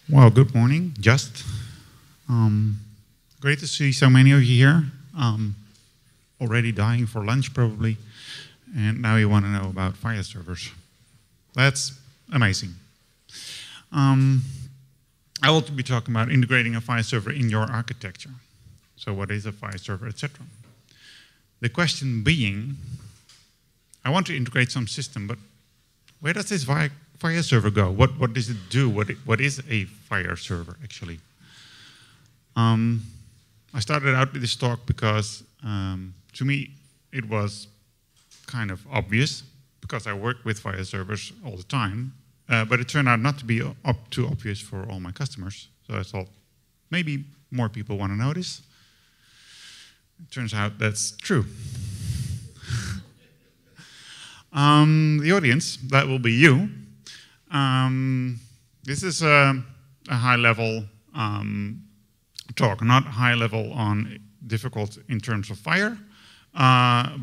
Well, good morning. Great to see so many of you here. Already dying for lunch probably, and now you want to know about FHIR servers. That's amazing. I will be talking about integrating a FHIR server in your architecture. So what is a FHIR server, etc. The question being, I want to integrate some system, but where does this FHIR server go? What does it do? What is a FHIR server actually? I started out with this talk because to me it was kind of obvious because I work with FHIR servers all the time, but it turned out not to be too obvious for all my customers. So I thought maybe more people want to know this. It turns out that's true. The audience, that will be you. This is a high-level talk, not high-level on difficult in terms of FHIR,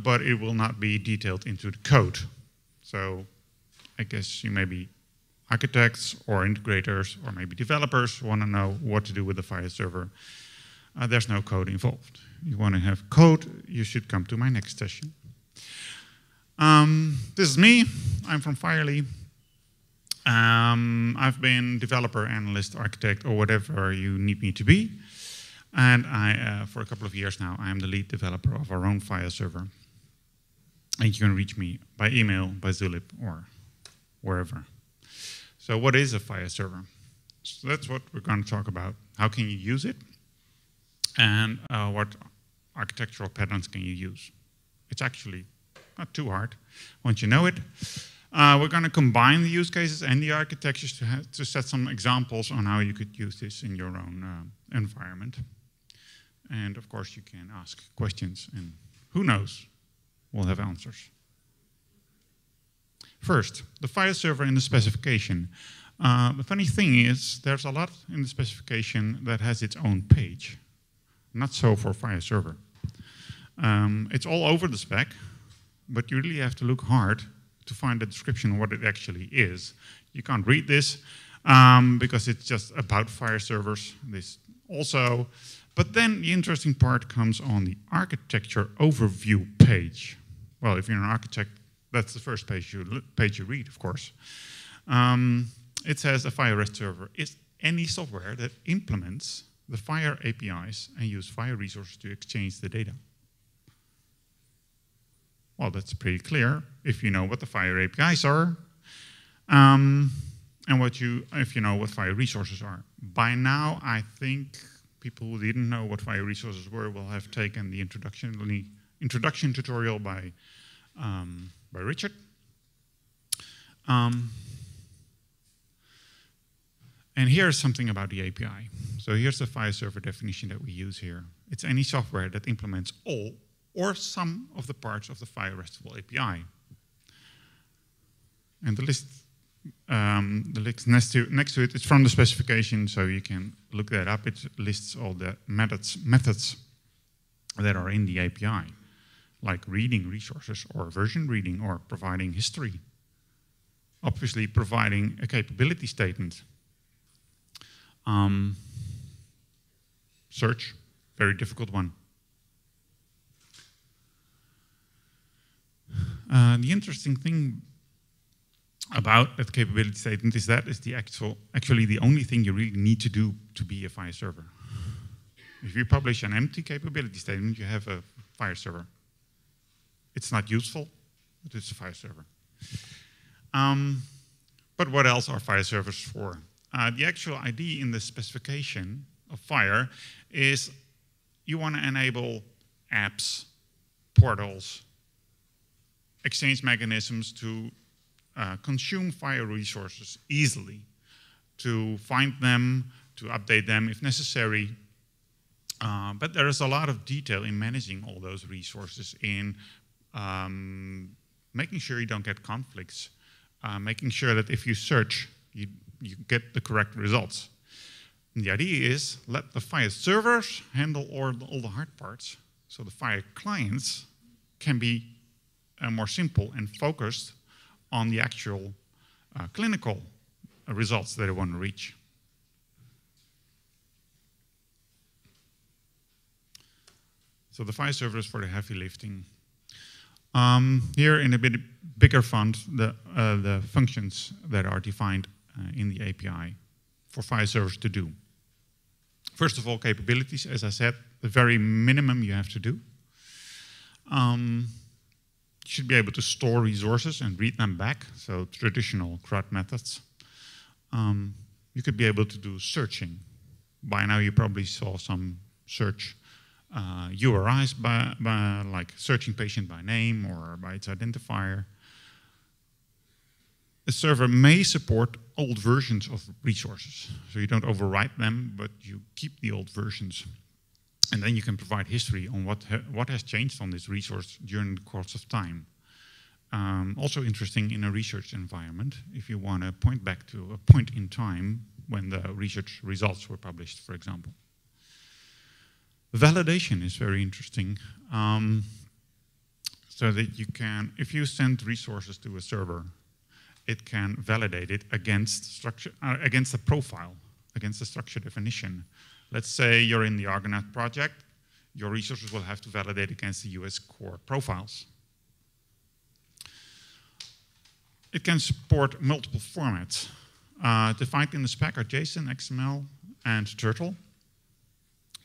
but it will not be detailed into the code. So I guess you may be architects or integrators or maybe developers who want to know what to do with the FHIR server. There's no code involved. You want to have code, you should come to my next session. This is me. I'm from FHIR. I've been developer, analyst, architect, or whatever you need me to be. And for a couple of years now, I am the lead developer of our own FHIR server. And you can reach me by email, by Zulip, or wherever. So what is a FHIR server? So that's what we're going to talk about. How can you use it? And what architectural patterns can you use? It's actually not too hard once you know it. We're going to combine the use cases and the architectures to set some examples on how you could use this in your own environment. And of course, you can ask questions, and who knows, we'll have answers. First, the FHIR server in the specification. The funny thing is, there's a lot in the specification that has its own page. Not so for FHIR server. It's all over the spec, but you really have to look hard to find a description of what it actually is. You can't read this because it's just about FHIR servers. This also, but then the interesting part comes on the architecture overview page. Well, if you're an architect, that's the first page you read, of course. It says a FHIR server is any software that implements the FHIR APIs and use FHIR resources to exchange the data. Well, that's pretty clear if you know what the FHIR APIs are, and if you know what FHIR resources are. By now, I think people who didn't know what FHIR resources were will have taken the introduction tutorial by Richard. And here's something about the API. So here's the FHIR server definition that we use here. It's any software that implements all or some of the parts of the FHIR RESTful API. And the list next to it is from the specification, so you can look that up. It lists all the methods that are in the API, like reading resources or version reading or providing history. Obviously providing a capability statement. Search, very difficult one. The interesting thing about that capability statement is that it's actually the only thing you really need to do to be a FHIR server. If you publish an empty capability statement, you have a FHIR server. It's not useful, but it's a FHIR server. But what else are FHIR servers for? The actual ID in the specification of FHIR is you want to enable apps, portals, exchange mechanisms to consume FHIR resources easily, to find them, to update them if necessary. But there is a lot of detail in managing all those resources, in making sure you don't get conflicts, making sure that if you search, you get the correct results. And the idea is let the FHIR servers handle all the hard parts, so the FHIR clients can be more simple and focused on the actual clinical results that they want to reach. So the FHIR Server is for the heavy lifting. Here in a bit bigger font, the functions that are defined in the API for FHIR servers to do. First of all, capabilities, as I said, the very minimum you have to do. You should be able to store resources and read them back, so traditional CRUD methods. You could be able to do searching. By now you probably saw some search URIs by like searching patient by name or by its identifier. A server may support old versions of resources. So you don't overwrite them, but you keep the old versions. And then you can provide history on what has changed on this resource during the course of time. Also interesting in a research environment, if you want to point back to a point in time when the research results were published, for example. Validation is very interesting. So that you can, if you send resources to a server, it can validate it against structure, against a profile, against a structure definition. Let's say you're in the Argonaut project, your resources will have to validate against the US core profiles. It can support multiple formats. Defined in the spec are JSON, XML, and Turtle.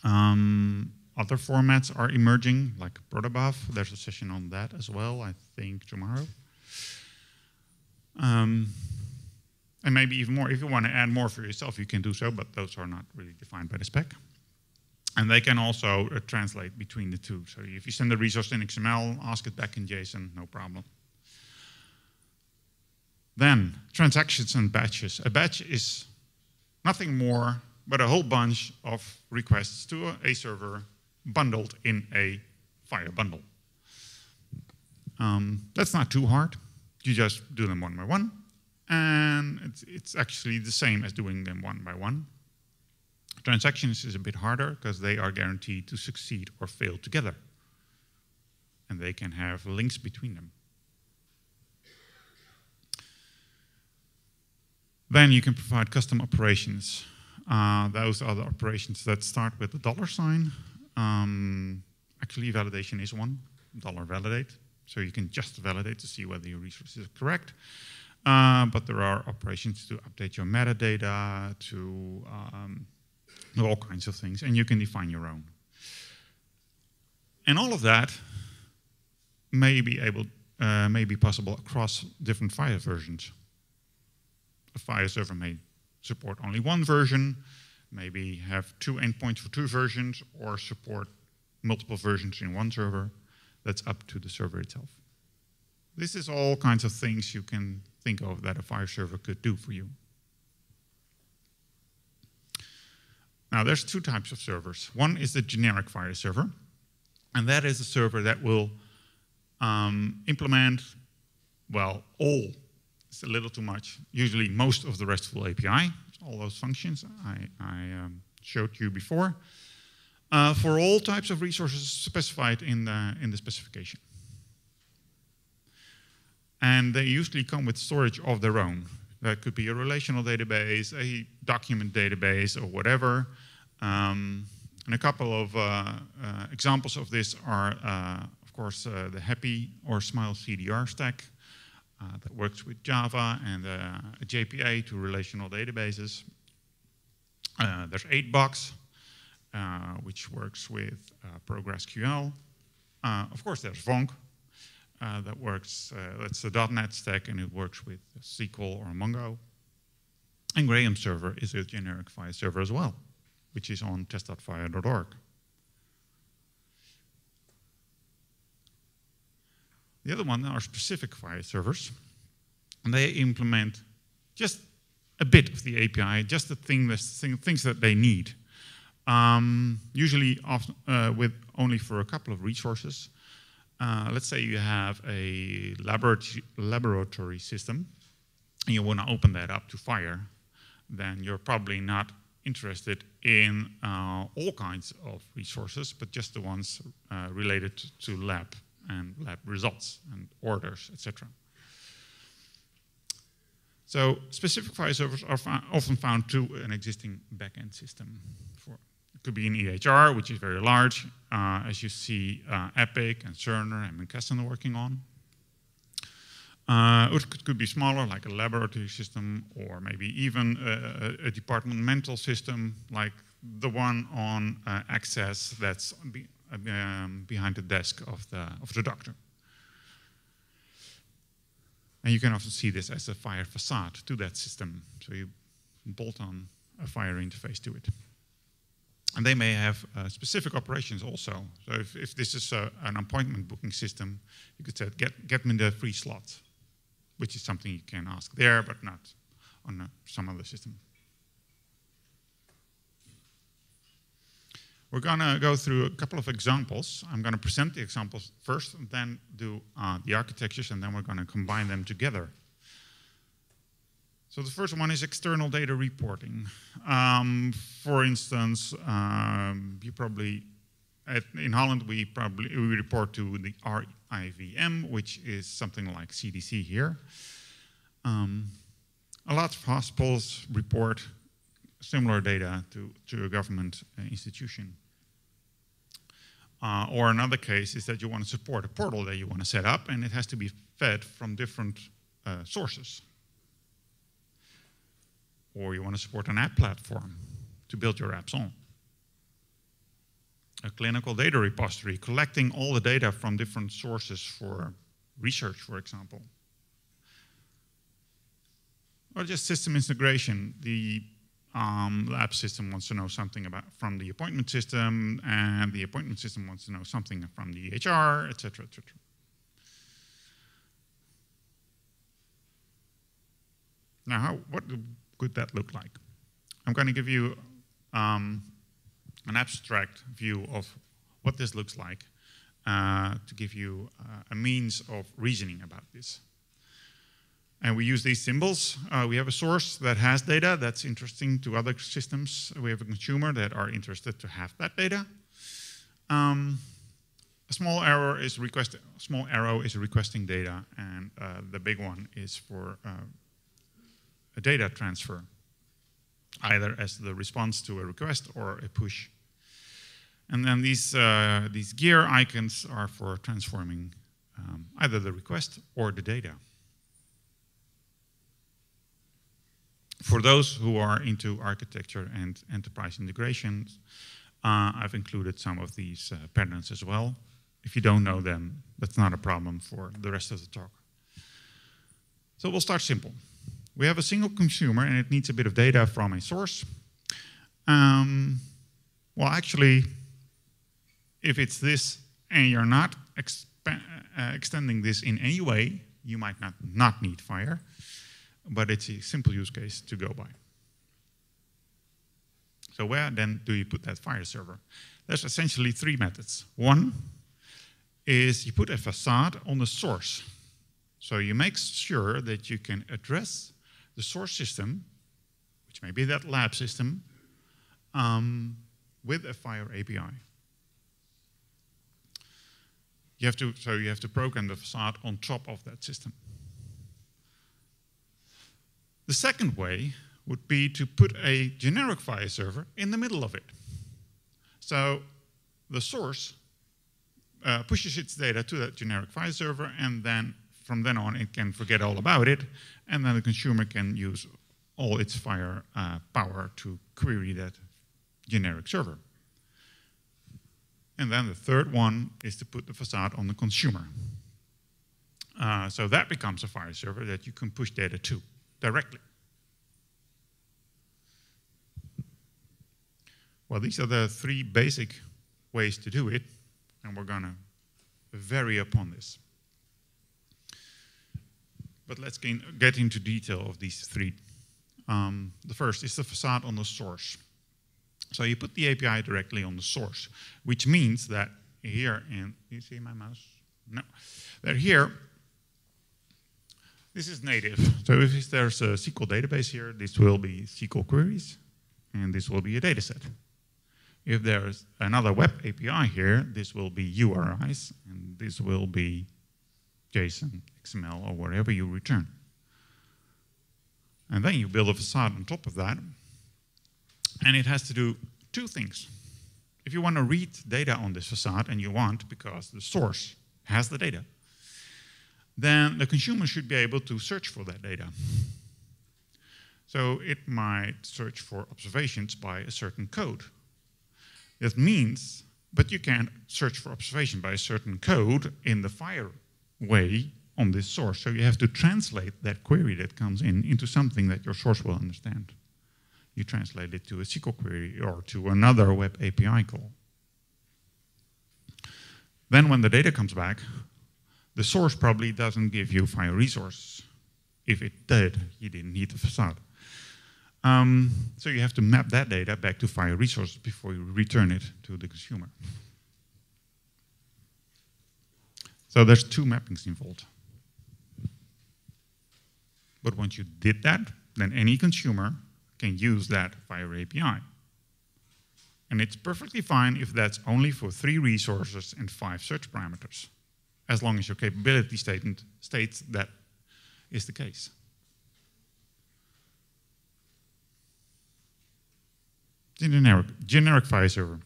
Other formats are emerging, like protobuf. There's a session on that as well, I think tomorrow. And maybe even more. If you want to add more for yourself, you can do so, but those are not really defined by the spec. And they can also translate between the two. So if you send a resource in XML, ask it back in JSON, no problem. Then, transactions and batches. A batch is nothing more but a whole bunch of requests to a server bundled in a FHIR bundle. That's not too hard. You just do them one by one, and it's actually the same as doing them one by one. Transactions is a bit harder because they are guaranteed to succeed or fail together, and they can have links between them. Then you can provide custom operations. Those are the operations that start with the $sign. Actually, validation is one, $validate. So you can just validate to see whether your resources are correct. But there are operations to update your metadata, to do all kinds of things, and you can define your own. And all of that may be possible across different FHIR versions. A FHIR server may support only one version, maybe have two endpoints for two versions, or support multiple versions in one server. That's up to the server itself. This is all kinds of things you can think of that a FHIR server could do for you. Now, there's two types of servers. One is the generic FHIR server, and that is a server that will implement, well, it's a little too much, usually most of the RESTful API, all those functions I showed you before, for all types of resources specified in the specification. And they usually come with storage of their own. That could be a relational database, a document database, or whatever. And a couple of examples of this are, of course, the Happy or Smile CDR stack that works with Java and a JPA to relational databases. There's 8box, which works with ProgSQL. Of course, there's Vonk. That works, that's the .NET stack, and it works with SQL or Mongo. And Graham Server is a generic FHIR server as well, which is on test.phir.org. The other one are specific FHIR servers, and they implement just a bit of the API, just the things that they need. Usually with only for a couple of resources. Let's say you have a laboratory system and you want to open that up to FHIR, then you're probably not interested in all kinds of resources, but just the ones related to lab and lab results and orders, etc. So specific FHIR servers are often found to an existing backend system. It could be an EHR, which is very large, as you see Epic and Cerner and McKesson are working on. It could be smaller, like a laboratory system, or maybe even a departmental system, like the one on access that's behind the desk of the doctor. And you can also see this as a FHIR facade to that system. So you bolt on a FHIR interface to it. And they may have specific operations also. So if this is an appointment booking system, you could say, get me the free slot, which is something you can ask there, but not on some other system. We're going to go through a couple of examples. I'm going to present the examples first, and then do the architectures, and then we're going to combine them together. So the first one is external data reporting. For instance, you probably, in Holland, we report to the RIVM, which is something like CDC here. A lot of hospitals report similar data to a government institution. Or another case is that you want to support a portal that you want to set up, and it has to be fed from different sources. Or you want to support an app platform to build your apps on. A clinical data repository, collecting all the data from different sources for research, for example. Or just system integration. The lab system wants to know something from the appointment system, and the appointment system wants to know something from the HR, etc., etc. Now, what could that look like? I'm going to give you an abstract view of what this looks like to give you a means of reasoning about this. And we use these symbols. We have a source that has data that's interesting to other systems. We have a consumer that are interested to have that data. A small arrow is requesting data, and the big one is for a data transfer, either as the response to a request or a push. And then these gear icons are for transforming either the request or the data. For those who are into architecture and enterprise integrations, I've included some of these patterns as well. If you don't know them, that's not a problem for the rest of the talk. So we'll start simple. We have a single consumer, and it needs a bit of data from a source. Well, actually, if it's this and you're not extending this in any way, you might not need FHIR. But it's a simple use case to go by. So where then do you put that FHIR server? There's essentially three methods. One is you put a facade on the source. So you make sure that you can address the source system, which may be that lab system, with a FHIR API. You have to program the facade on top of that system. The second way would be to put a generic FHIR server in the middle of it. So the source pushes its data to that generic FHIR server, and then from then on it can forget all about it, and then the consumer can use all its FHIR power to query that generic server. And then the third one is to put the facade on the consumer. So that becomes a FHIR server that you can push data to directly. Well, these are the three basic ways to do it, and we're going to vary upon this. But let's get into detail of these three. The first is the facade on the source. So you put the API directly on the source, which means that here in, you see my mouse? No. That here, this is native. So if there's a SQL database here, this will be SQL queries, and this will be a data set. If there's another web API here, this will be URIs, and this will be JSON, XML, or whatever you return. And then you build a facade on top of that, and it has to do two things. if you want to read data on this facade, and you want, because the source has the data, then the consumer should be able to search for that data. So it might search for observations by a certain code. That means, but you can't search for observation by a certain code in the FHIR way on this source. So you have to translate that query that comes in into something that your source will understand. You translate it to a SQL query or to another web API call. Then when the data comes back, the source probably doesn't give you FHIR resources. If it did, you didn't need the facade. So you have to map that data back to FHIR resources before you return it to the consumer. So there's two mappings involved. But once you did that, then any consumer can use that FHIR API. And it's perfectly fine if that's only for 3 resources and 5 search parameters, as long as your capability statement states that is the case. Generic FHIR server.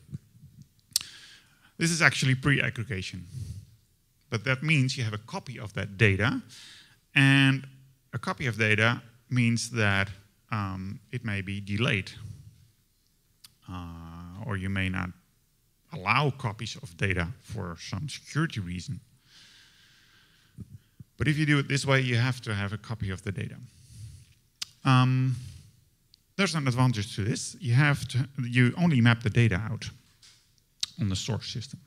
This is actually pre-aggregation. But that means you have a copy of that data, and a copy of data means that it may be delayed. Or you may not allow copies of data for some security reason. But if you do it this way, you have to have a copy of the data. There's an advantage to this. You only map the data out on the source system.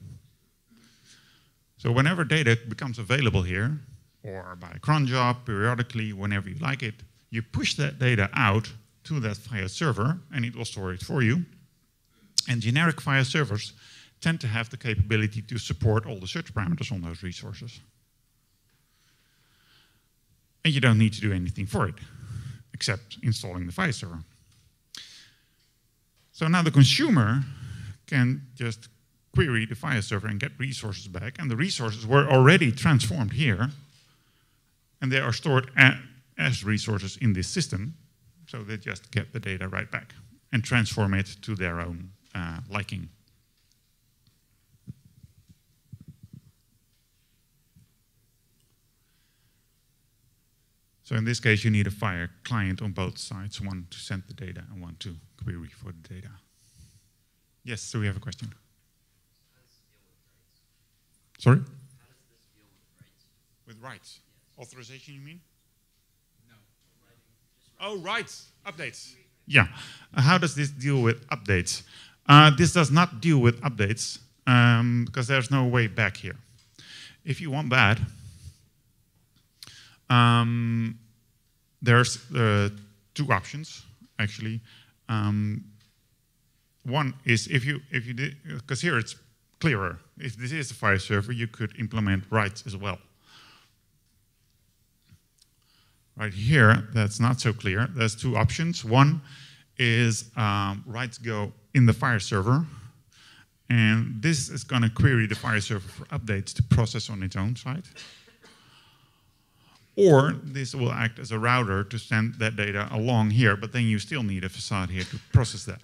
So whenever data becomes available here, or by cron job, periodically, whenever you like it, you push that data out to that FHIR server, and it will store it for you. And generic FHIR servers tend to have the capability to support all the search parameters on those resources. And you don't need to do anything for it, except installing the FHIR server. So now the consumer can just query the FHIR server and get resources back, and the resources were already transformed here, and they are stored as resources in this system, so they just get the data right back and transform it to their own liking. So in this case, you need a FHIR client on both sides, one to send the data and one to query for the data. Yes, so we have a question. Sorry? How does this deal with rights? With rights? Yes. Authorization, you mean? No. Oh, rights, updates. Yeah. How does this deal with updates? This does not deal with updates because there's no way back here. If you want that, there's 2 options actually. One is if you did, because here it's clearer. If this is a FHIR server, you could implement rights as well. Right here, that's not so clear. There's 2 options. One is rights go in the FHIR server, and this is going to query the FHIR server for updates to process on its own side. Or this will act as a router to send that data along here, but then you still need a facade here to process that.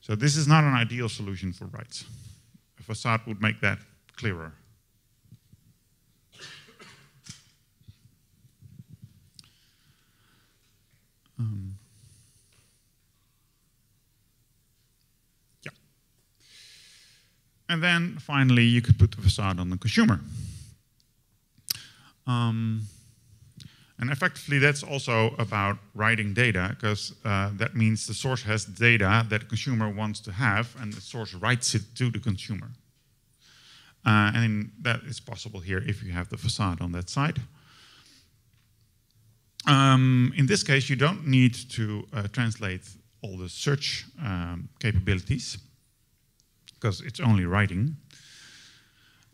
So this is not an ideal solution for rights. A facade would make that clearer. Yeah. And then finally, you could put the facade on the consumer. And effectively, that's also about writing data, because that means the source has data that the consumer wants to have, and the source writes it to the consumer. And that is possible here if you have the facade on that side. In this case, you don't need to translate all the search capabilities, because it's only writing.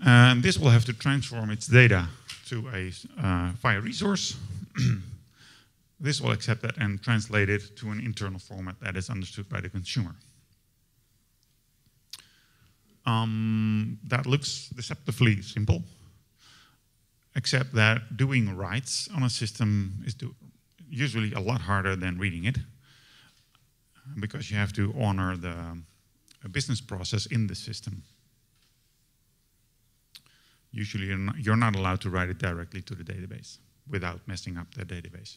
And this will have to transform its data to a FHIR resource. This will accept that and translate it to an internal format that is understood by the consumer. That looks deceptively simple, except that doing writes on a system is usually a lot harder than reading it, because you have to honor a business process in the system. Usually you're not allowed to write it directly to the database without messing up the database.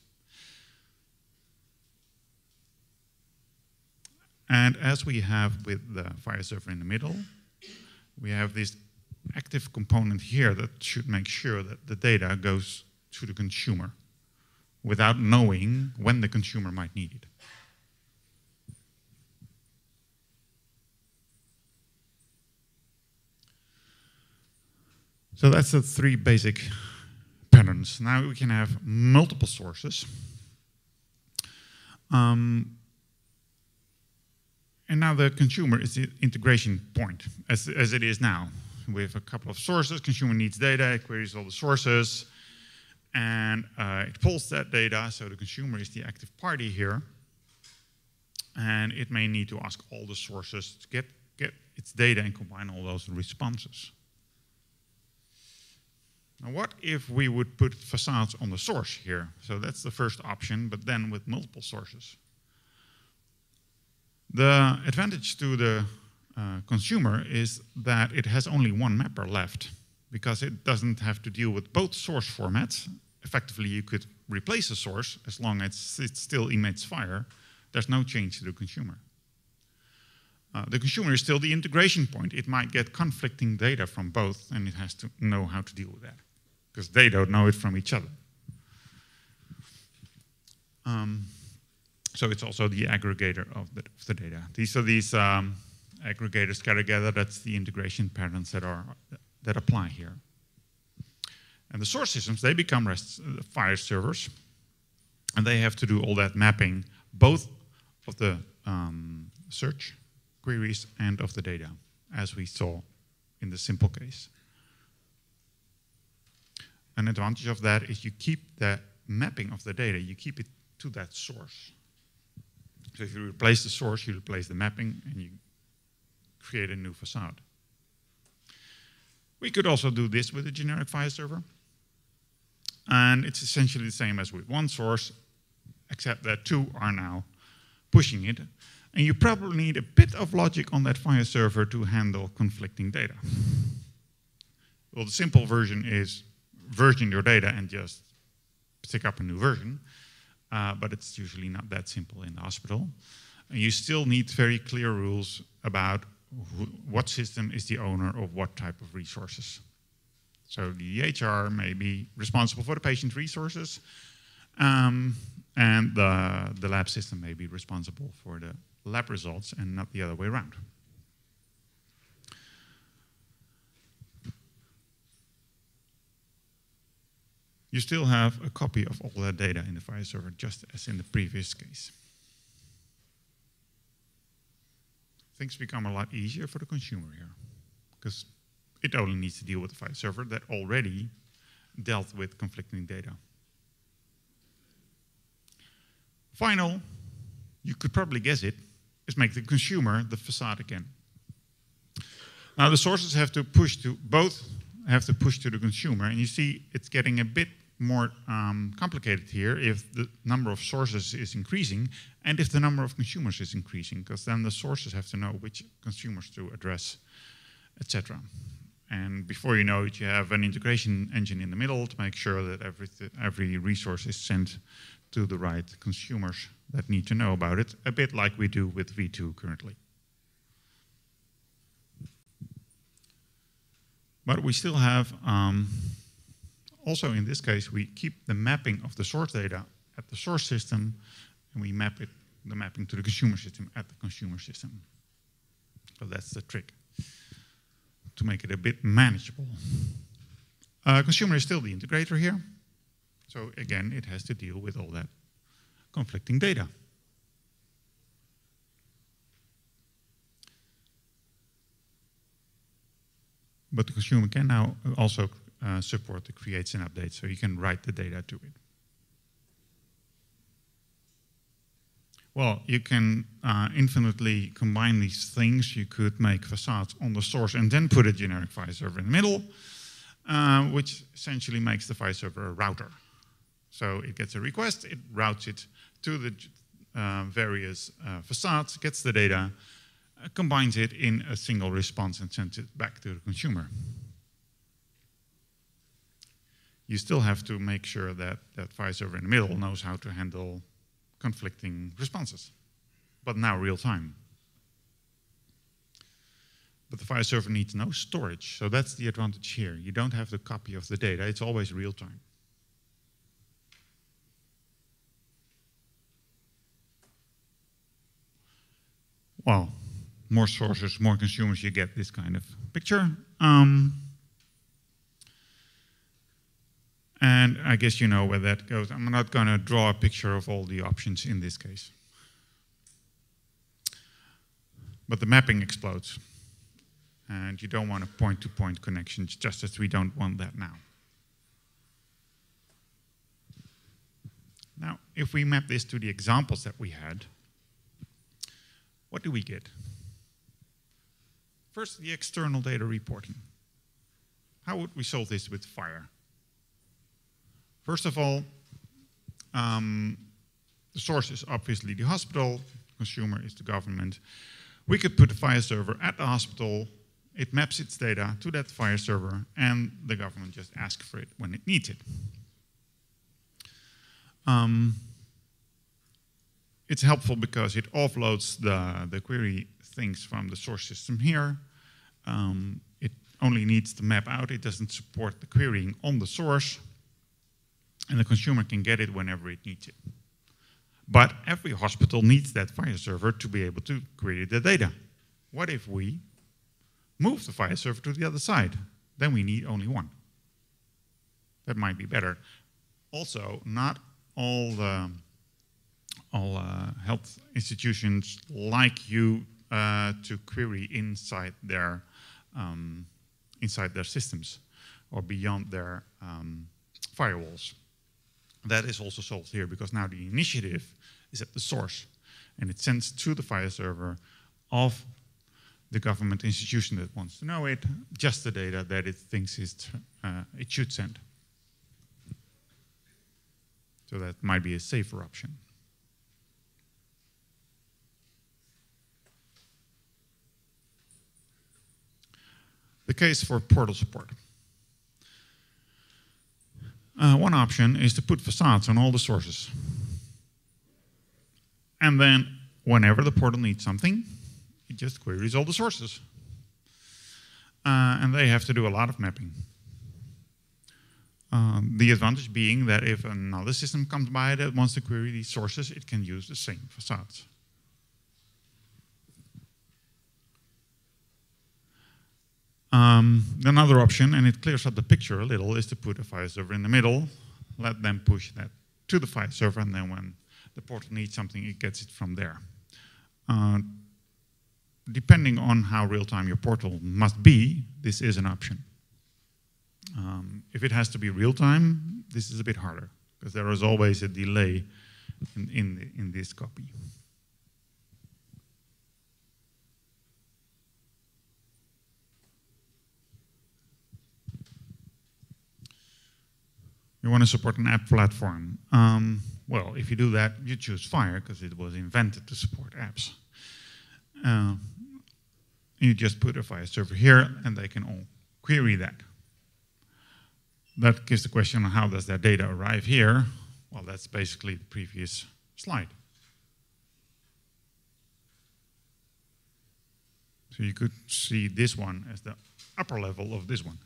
And as we have with the FHIR Server in the middle, we have this active component here that should make sure that the data goes to the consumer without knowing when the consumer might need it. So that's the three basic patterns. Now we can have multiple sources. And now the consumer is the integration point, as it is now. We have a couple of sources. Consumer needs data, it queries all the sources, and it pulls that data. So the consumer is the active party here. And it may need to ask all the sources to get its data and combine all those responses. Now what if we would put facades on the source here? So that's the first option, but then with multiple sources. The advantage to the consumer is that it has only one mapper left because it doesn't have to deal with both source formats. Effectively, you could replace a source as long as it still emits fire. There's no change to the consumer. The consumer is still the integration point. It might get conflicting data from both, and it has to know how to deal with that because they don't know it from each other. So it's also the aggregator of the data. These aggregators together. That's the integration patterns that apply here. And the source systems, they become FHIR servers, and they have to do all that mapping, both of the search queries and of the data, as we saw in the simple case. An advantage of that is you keep the mapping of the data, you keep it to that source. So if you replace the source, you replace the mapping, and you create a new facade. We could also do this with a generic FHIR server. And it's essentially the same as with one source, except that two are now pushing it. And you probably need a bit of logic on that FHIR server to handle conflicting data. Well, the simple version is version your data and just stick up a new version. But it's usually not that simple in the hospital. And you still need very clear rules about what system is the owner of what type of resources. So the EHR may be responsible for the patient resources, and the lab system may be responsible for the lab results and not the other way around. You still have a copy of all that data in the FHIR server, just as in the previous case. Things become a lot easier for the consumer here, because it only needs to deal with the FHIR server that already dealt with conflicting data. Final, you could probably guess it, is make the consumer the facade again. Now the sources have to push to, both have to push to the consumer, and you see it's getting a bit more complicated here if the number of sources is increasing and if the number of consumers is increasing, because then the sources have to know which consumers to address, etc. And before you know it, you have an integration engine in the middle to make sure that every resource is sent to the right consumers that need to know about it, a bit like we do with V2 currently. But we still have, also in this case, we keep the mapping of the source data at the source system, and we map it, the mapping to the consumer system at the consumer system. So that's the trick, to make it a bit manageable. Consumer is still the integrator here. So again, it has to deal with all that conflicting data. But the consumer can now also support the creates and updates, so you can write the data to it. Well, you can infinitely combine these things. You could make facades on the source and then put a generic FHIR server in the middle, which essentially makes the FHIR server a router. So it gets a request, it routes it to the various facades, gets the data, combines it in a single response and sends it back to the consumer. You still have to make sure that that FHIR server in the middle knows how to handle conflicting responses, but now real time. But the FHIR server needs no storage, so that's the advantage here. You don't have the copy of the data, it's always real time. Well, more sources, more consumers, you get this kind of picture. And I guess you know where that goes. I'm not going to draw a picture of all the options in this case. But the mapping explodes. And you don't want a point-to-point connections, just as we don't want that now. Now, if we map this to the examples that we had, what do we get? First, the external data reporting. How would we solve this with FHIR? First of all, the source is obviously the hospital, consumer is the government. We could put a FHIR server at the hospital, it maps its data to that FHIR server, and the government just asks for it when it needs it. It's helpful because it offloads the query things from the source system here. It only needs to map out, it doesn't support the querying on the source, and the consumer can get it whenever it needs it. But every hospital needs that FHIR server to be able to query the data. What if we move the FHIR server to the other side? Then we need only one. That might be better. Also, not all health institutions like you to query inside their systems or beyond their firewalls. That is also solved here because now the initiative is at the source and it sends to the FHIR server of the government institution that wants to know it, just the data that it thinks it should send. So that might be a safer option. The case for portal support. One option is to put facades on all the sources. And then whenever the portal needs something, it just queries all the sources. And they have to do a lot of mapping. The advantage being that if another system comes by that wants to query these sources, it can use the same facades. Another option, and it clears up the picture a little, is to put a FHIR server in the middle, let them push that to the FHIR server, and then when the portal needs something, it gets it from there. Depending on how real-time your portal must be, this is an option. If it has to be real-time, this is a bit harder, because there is always a delay in this copy. You want to support an app platform. Well, if you do that, you choose FHIR, because it was invented to support apps. You just put a FHIR server here, and they can all query that. That gives the question on how does that data arrive here. Well, that's basically the previous slide. So you could see this one as the upper level of this one.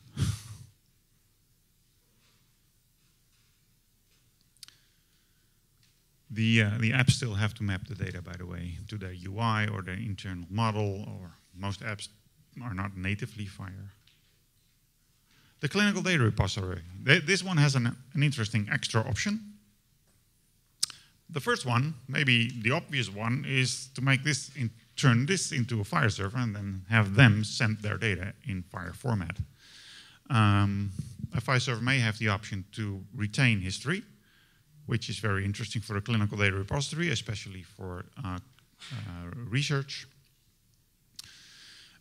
The apps still have to map the data, by the way, to their UI or their internal model, or most apps are not natively FHIR. The clinical data repository. This one has an interesting extra option. The first one, maybe the obvious one, is to make this turn this into a FHIR server and then have them send their data in FHIR format. A FHIR server may have the option to retain history, which is very interesting for the clinical data repository, especially for research.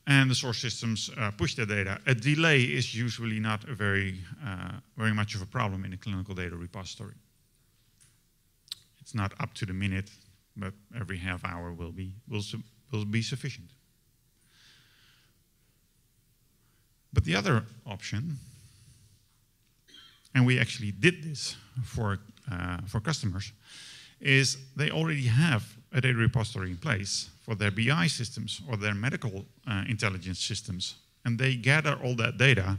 And the source systems push the data. A delay is usually not a very much of a problem in a clinical data repository. It's not up to the minute, but every half hour will be sufficient. But the other option, and we actually did this for customers, is they already have a data repository in place for their BI systems or their medical intelligence systems. And they gather all that data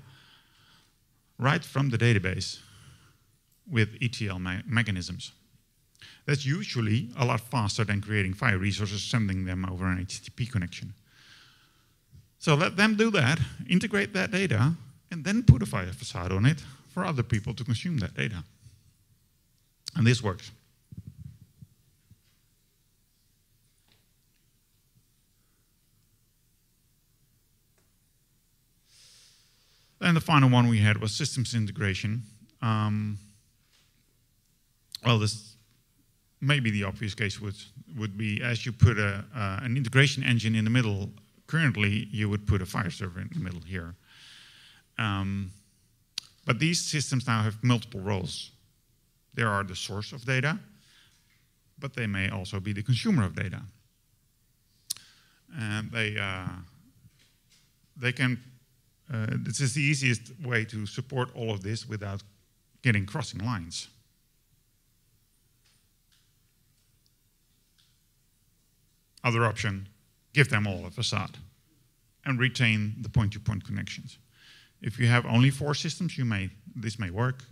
right from the database with ETL mechanisms. That's usually a lot faster than creating FHIR resources, sending them over an HTTP connection. So let them do that, integrate that data, and then put a FHIR facade on it for other people to consume that data. And this works. And the final one we had was systems integration. Well, this maybe the obvious case would be as you put an integration engine in the middle. Currently, you would put a FHIR server in the middle here. But these systems now have multiple roles. They are the source of data, but they may also be the consumer of data. And they can. This is the easiest way to support all of this without getting crossing lines. Other option, give them all a facade and retain the point-to-point connections. If you have only 4 systems, this may work.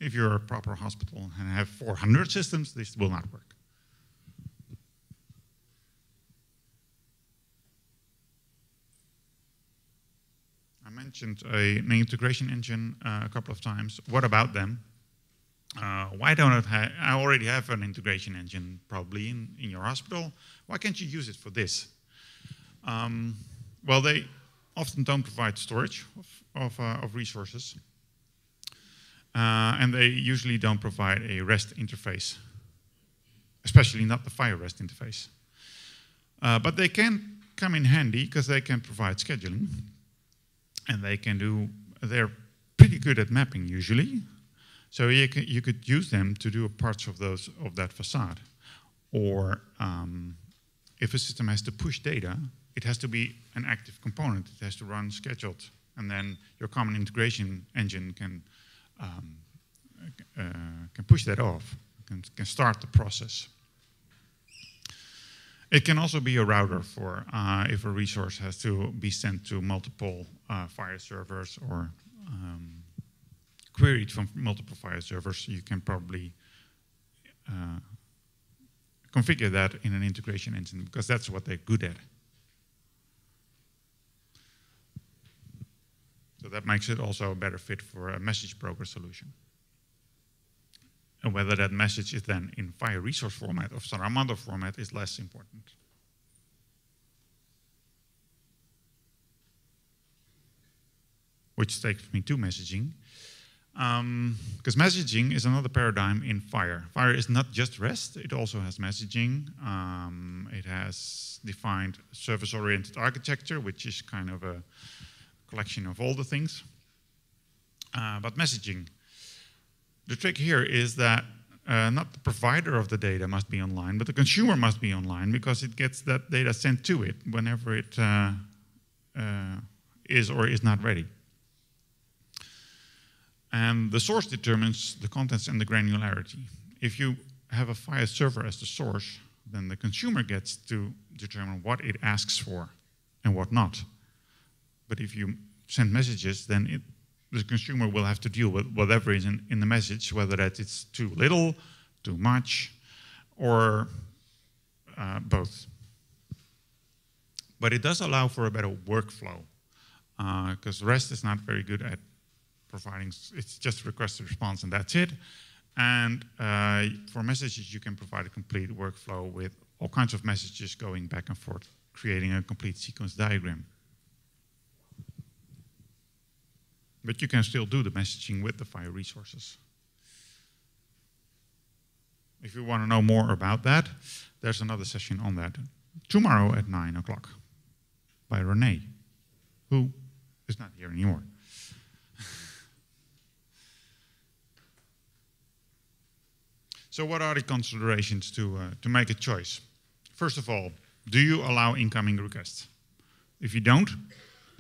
If you're a proper hospital and have 400 systems, this will not work. I mentioned an integration engine a couple of times. What about them? Why don't I already have an integration engine probably in your hospital? Why can't you use it for this? Well, they often don't provide storage of resources. And they usually don't provide a REST interface, especially not the FHIR REST interface. But they can come in handy because they can provide scheduling. And they're pretty good at mapping usually. So you could use them to do parts of that facade. Or if a system has to push data, it has to be an active component. It has to run scheduled. And then your common integration engine can push that off, can start the process. It can also be a router for if a resource has to be sent to multiple FHIR servers or queried from multiple FHIR servers. You can probably configure that in an integration engine because that's what they're good at. So that makes it also a better fit for a message broker solution. And whether that message is then in FHIR resource format or some other format is less important. Which takes me to messaging. Because messaging is another paradigm in FHIR. FHIR is not just REST, it also has messaging. It has defined service-oriented architecture, which is kind of a collection of all the things. But messaging. The trick here is that not the provider of the data must be online, but the consumer must be online because it gets that data sent to it whenever it is or is not ready. And the source determines the contents and the granularity. If you have a FHIR server as the source, then the consumer gets to determine what it asks for and what not. But if you send messages, then the consumer will have to deal with whatever is in the message, whether that it's too little, too much, or both. But it does allow for a better workflow, because REST is not very good at providing, it's just request response and that's it. And for messages, you can provide a complete workflow with all kinds of messages going back and forth, creating a complete sequence diagram. But you can still do the messaging with the FHIR resources. If you want to know more about that, there's another session on that tomorrow at 9 o'clock by Renee, who is not here anymore. So what are the considerations to make a choice? First of all, do you allow incoming requests? If you don't,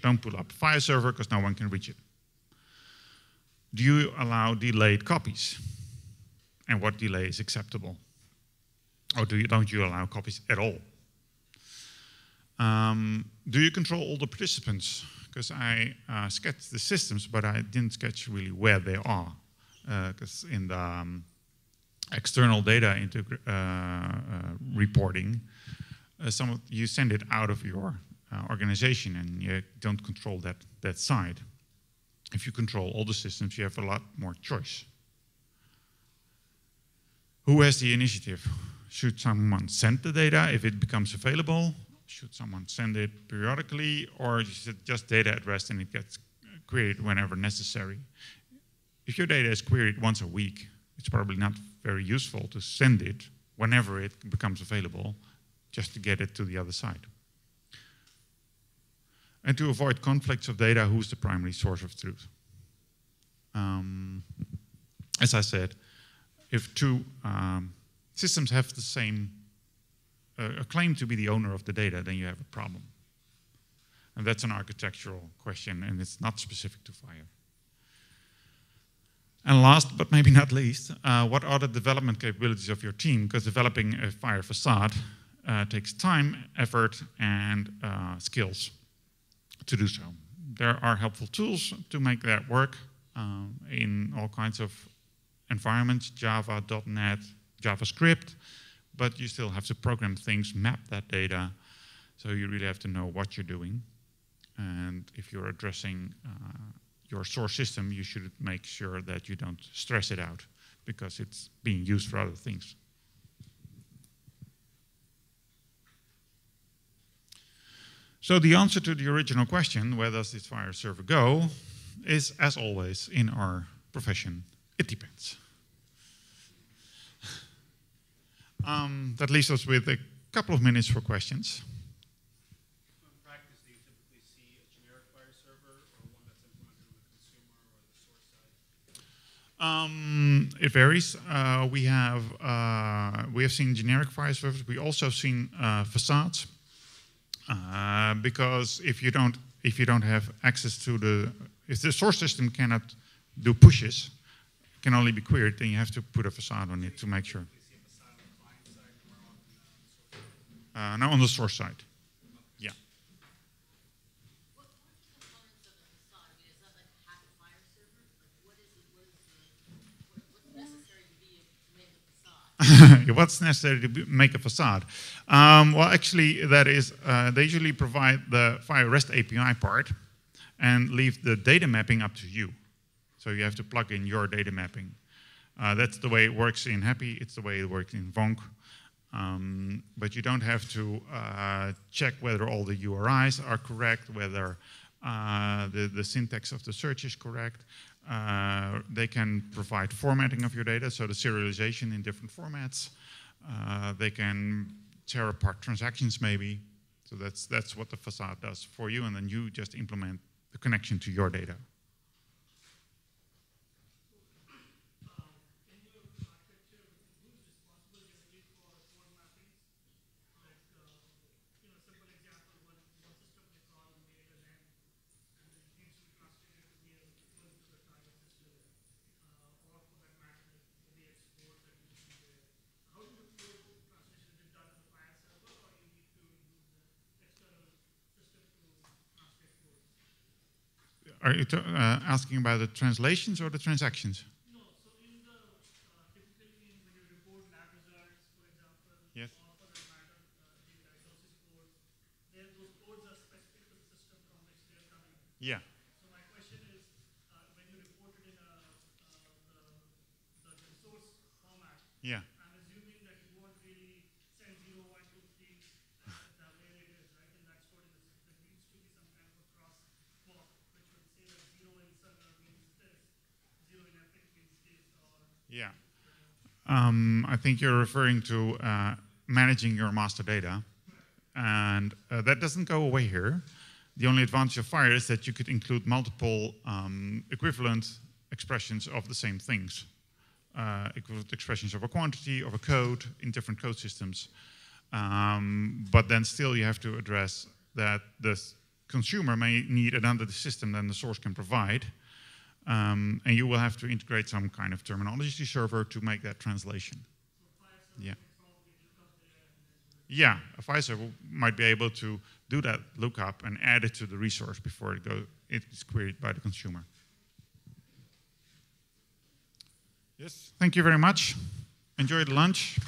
Don't pull up FHIR Server because no one can reach it. Do you allow delayed copies? And what delay is acceptable? Or don't you allow copies at all? Do you control all the participants? Because I sketched the systems, but I didn't sketch really where they are. Because in the external data reporting, you send it out of your organization and you don't control that side. If you control all the systems, you have a lot more choice. Who has the initiative? Should someone send the data if it becomes available? Should someone send it periodically? Or is it just data at rest and it gets queried whenever necessary? If your data is queried once a week, it's probably not very useful to send it whenever it becomes available, just to get it to the other side. And to avoid conflicts of data, who's the primary source of truth? As I said, if two systems have the same claim to be the owner of the data, then you have a problem. And that's an architectural question, and it's not specific to FHIR. And last, but maybe not least, what are the development capabilities of your team? Because developing a FHIR facade takes time, effort, and skills to do so. There are helpful tools to make that work in all kinds of environments, Java, .NET, JavaScript, but you still have to program things, map that data, so you really have to know what you're doing. And if you're addressing your source system, you should make sure that you don't stress it out because it's being used for other things. So the answer to the original question, where does this FHIR server go, is, as always in our profession, it depends. That leaves us with a couple of minutes for questions. In practice, do you typically see a generic FHIR server or one that's implemented on the consumer or the source side? It varies. We have seen generic FHIR servers. We also seen facades. Because if you don't have access to if the source system cannot do pushes, can only be queried, then you have to put a facade on it to make sure. No, on the source side. Yeah. What are the components of the facade? I mean, is that like half a FHIR server? Like, what's necessary to make a facade? What's necessary to make a facade? Well, actually, that is, they usually provide the FHIR REST API part and leave the data mapping up to you. So you have to plug in your data mapping. That's the way it works in Happy. It's the way it works in Vonk. But you don't have to check whether all the URIs are correct, whether the syntax of the search is correct. They can provide formatting of your data, so the serialization in different formats. They can tear apart transactions maybe. So that's what the facade does for you, and then you just implement the connection to your data. Are you asking about the translations or the transactions? No, so in the typically when you report lab results, for example, yes. or for that matter, the diagnosis codes, those codes are specific to the system from which they are coming. Yeah. So my question is, when you report it in the source format, yeah. I'm assuming that you won't really send 0, 1, 2, 3 the way it is, right? And that's stored in the system. There needs to be some kind of a cross walk, which would say that 0 in server means this, 0 in epic means this, or... Yeah. I think you're referring to managing your master data. And that doesn't go away here. The only advantage of FHIR is that you could include multiple equivalent expressions of the same things. Equivalent expressions of a quantity, of a code in different code systems. But then still you have to address that consumer may need another system than the source can provide. And you will have to integrate some kind of terminology server to make that translation. Yeah. Yeah, a FHIR server might be able to do that lookup and add it to the resource before it is queried by the consumer. Yes, thank you very much. Enjoy the lunch.